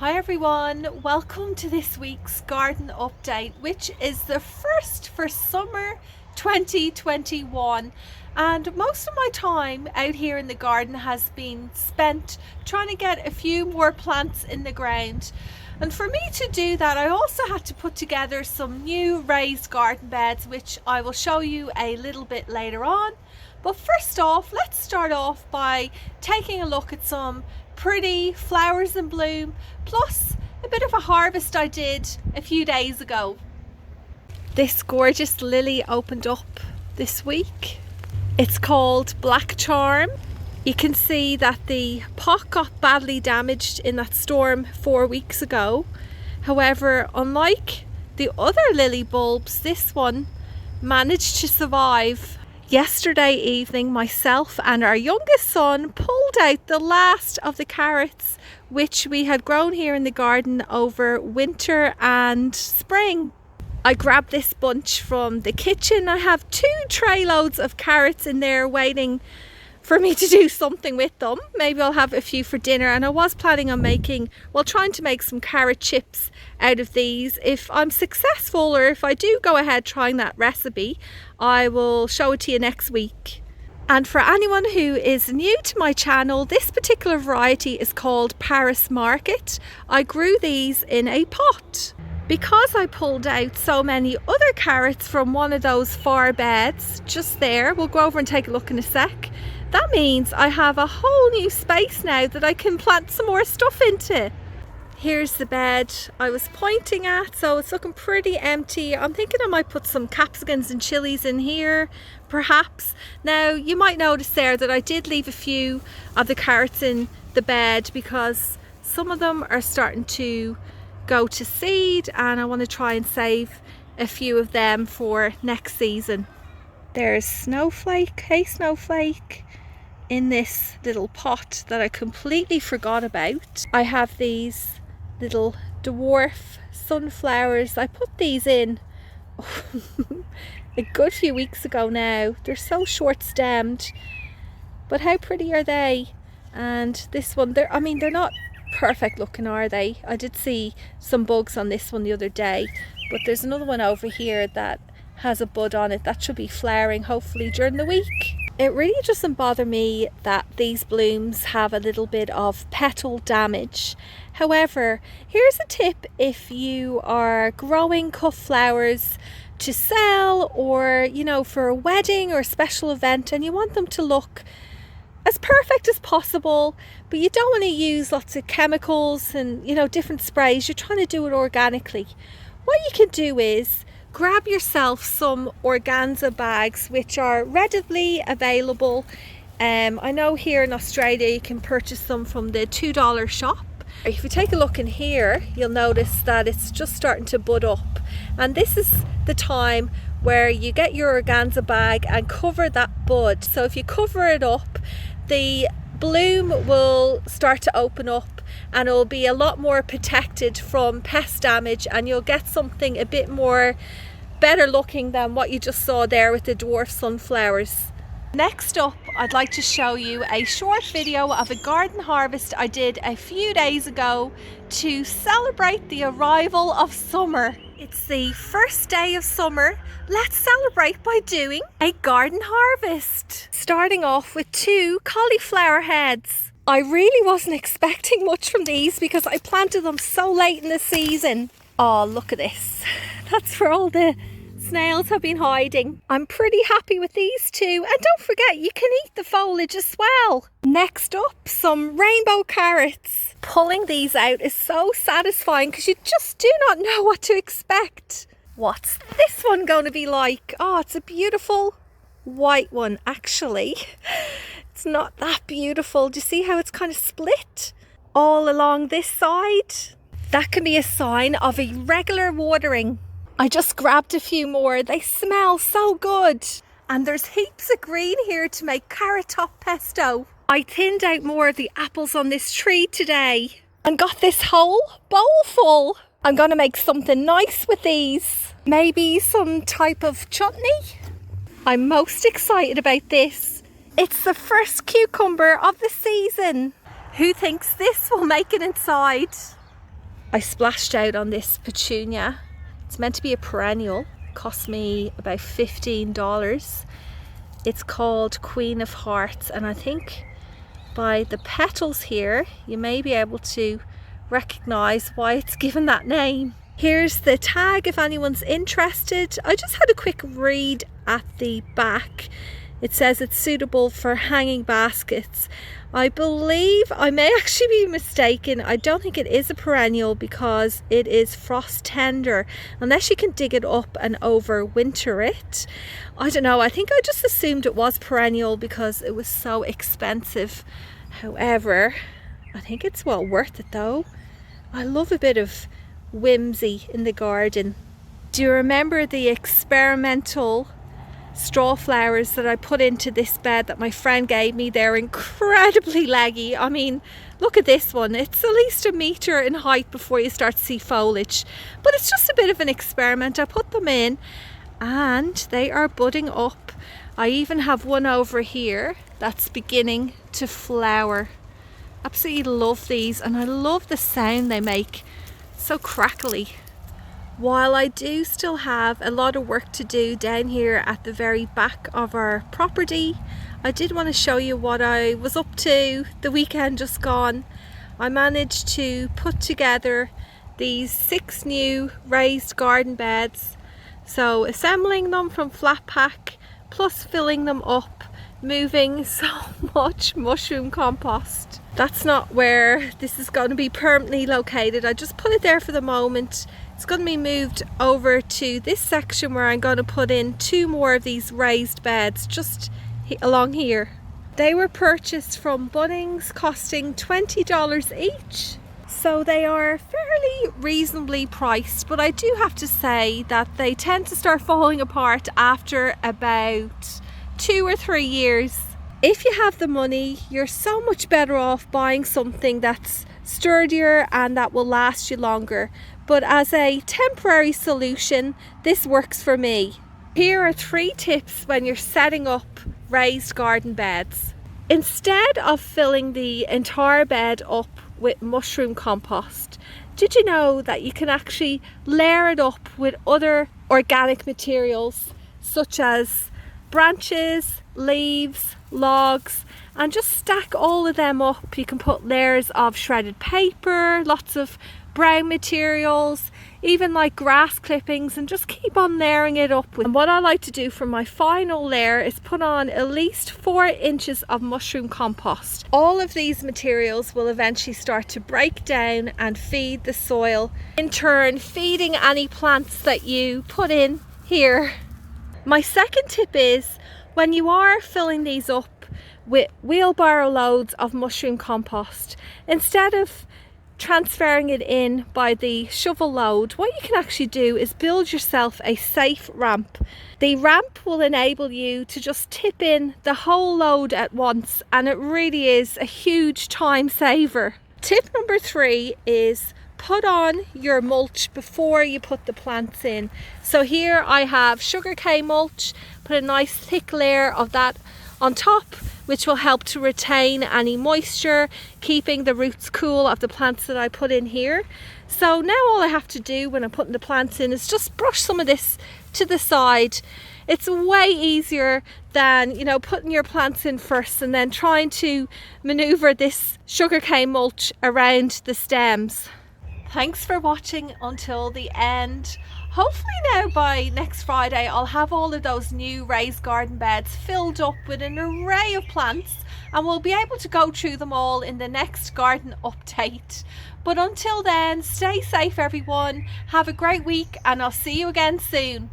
Hi everyone, welcome to this week's garden update, which is the first for summer 2021. And most of my time out here in the garden has been spent trying to get a few more plants in the ground. And for me to do that, I also had to put together some new raised garden beds, which I will show you a little bit later on. But first off, let's start off by taking a look at some pretty flowers in bloom, plus a bit of a harvest I did a few days ago. This gorgeous lily opened up this week. It's called Black Charm. You can see that the pot got badly damaged in that storm 4 weeks ago. However, unlike the other lily bulbs, this one managed to survive. Yesterday evening, myself and our youngest son pulled out the last of the carrots which we had grown here in the garden over winter and spring. I grabbed this bunch from the kitchen. I have 2 tray loads of carrots in there waiting for me to do something with them. Maybe I'll have a few for dinner, and I was planning on trying to make some carrot chips out of these. If I'm successful, or if I do go ahead trying that recipe, I will show it to you next week. And for anyone who is new to my channel, this particular variety is called Paris Market. I grew these in a pot. Because I pulled out so many other carrots from one of those far beds just there, we'll go over and take a look in a sec. That means I have a whole new space now that I can plant some more stuff into. Here's the bed I was pointing at, so it's looking pretty empty. I'm thinking I might put some capsicums and chilies in here, perhaps. Now, you might notice there that I did leave a few of the carrots in the bed because some of them are starting to go to seed, and I want to try and save a few of them for next season. There's Snowflake, hey Snowflake, in this little pot that I completely forgot about. I have these little dwarf sunflowers. I put these in a good few weeks ago now. They're so short stemmed, but how pretty are they? And this one, they're not perfect looking, are they? I did see some bugs on this one the other day, but there's another one over here that has a bud on it that should be flowering hopefully during the week. It really doesn't bother me that these blooms have a little bit of petal damage. However, here's a tip if you are growing cut flowers to sell, or for a wedding or a special event, and you want them to look as perfect as possible, but you don't want to use lots of chemicals and different sprays. You're trying to do it organically. What you can do is grab yourself some organza bags which are readily available. I know here in Australia you can purchase them from the $2 shop. If you take a look in here, you'll notice that it's just starting to bud up, and this is the time where you get your organza bag and cover that bud. So if you cover it up, the bloom will start to open up and it'll be a lot more protected from pest damage, and you'll get something a bit more better looking than what you just saw there with the dwarf sunflowers. Next up, I'd like to show you a short video of a garden harvest I did a few days ago to celebrate the arrival of summer. It's the first day of summer. Let's celebrate by doing a garden harvest. Starting off with 2 cauliflower heads. I really wasn't expecting much from these because I planted them so late in the season. Oh, look at this. That's where all the snails have been hiding. I'm pretty happy with these 2, and don't forget you can eat the foliage as well. Next up, some rainbow carrots. Pulling these out is so satisfying because you just do not know what to expect. What's this one going to be like? Oh, it's a beautiful white one. Actually, it's not that beautiful. Do you see how it's kind of split all along this side? That can be a sign of irregular watering. I just grabbed a few more. They smell so good. And there's heaps of green here to make carrot top pesto. I thinned out more of the apples on this tree today and got this whole bowl full. I'm going to make something nice with these. Maybe some type of chutney. I'm most excited about this. It's the first cucumber of the season. Who thinks this will make it inside? I splashed out on this Petunia. It's meant to be a perennial. Cost me about $15. It's called Queen of Hearts, and I think by the petals here you may be able to recognize why it's given that name. Here's the tag if anyone's interested. I just had a quick read at the back. It says it's suitable for hanging baskets. I believe, I may actually be mistaken, I don't think it is a perennial because it is frost tender, unless you can dig it up and overwinter it. I don't know, I think I just assumed it was perennial because it was so expensive. However, I think it's well worth it though. I love a bit of whimsy in the garden. Do you remember the experimental Strawflowers that I put into this bed that my friend gave me? They're incredibly leggy. I mean, look at this one. It's at least a metre in height before you start to see foliage. But it's just a bit of an experiment. I put them in and they are budding up. I even have one over here that's beginning to flower. Absolutely love these, and I love the sound they make. So crackly. While I do still have a lot of work to do down here at the very back of our property, I did want to show you what I was up to the weekend just gone. I managed to put together these 6 new raised garden beds. So assembling them from flat pack, plus filling them up, moving so much mushroom compost. That's not where this is going to be permanently located. I just put it there for the moment. It's going to be moved over to this section where I'm going to put in 2 more of these raised beds just along here. They were purchased from Bunnings, costing $20 each. So they are fairly reasonably priced, but I do have to say that they tend to start falling apart after about 2 or 3 years. If you have the money, you're so much better off buying something that's sturdier and that will last you longer. But as a temporary solution, this works for me. Here are 3 tips when you're setting up raised garden beds. Instead of filling the entire bed up with mushroom compost, did you know that you can actually layer it up with other organic materials such as branches, leaves, logs, and just stack all of them up. You can put layers of shredded paper, lots of brown materials, even like grass clippings, and just keep on layering it up. And what I like to do for my final layer is put on at least 4 inches of mushroom compost. All of these materials will eventually start to break down and feed the soil, in turn feeding any plants that you put in here. My second tip is, when you are filling these up with wheelbarrow loads of mushroom compost, instead of transferring it in by the shovel load, what you can actually do is build yourself a safe ramp. The ramp will enable you to just tip in the whole load at once, and it really is a huge time saver. Tip number 3 is put on your mulch before you put the plants in. So here I have sugarcane mulch, put a nice thick layer of that on top, which will help to retain any moisture, keeping the roots cool of the plants that I put in here. So now all I have to do when I'm putting the plants in is just brush some of this to the side. It's way easier than, you know, putting your plants in first and then trying to maneuver this sugarcane mulch around the stems. Thanks for watching until the end. Hopefully now by next Friday I'll have all of those new raised garden beds filled up with an array of plants, and we'll be able to go through them all in the next garden update. But until then, stay safe everyone, have a great week, and I'll see you again soon.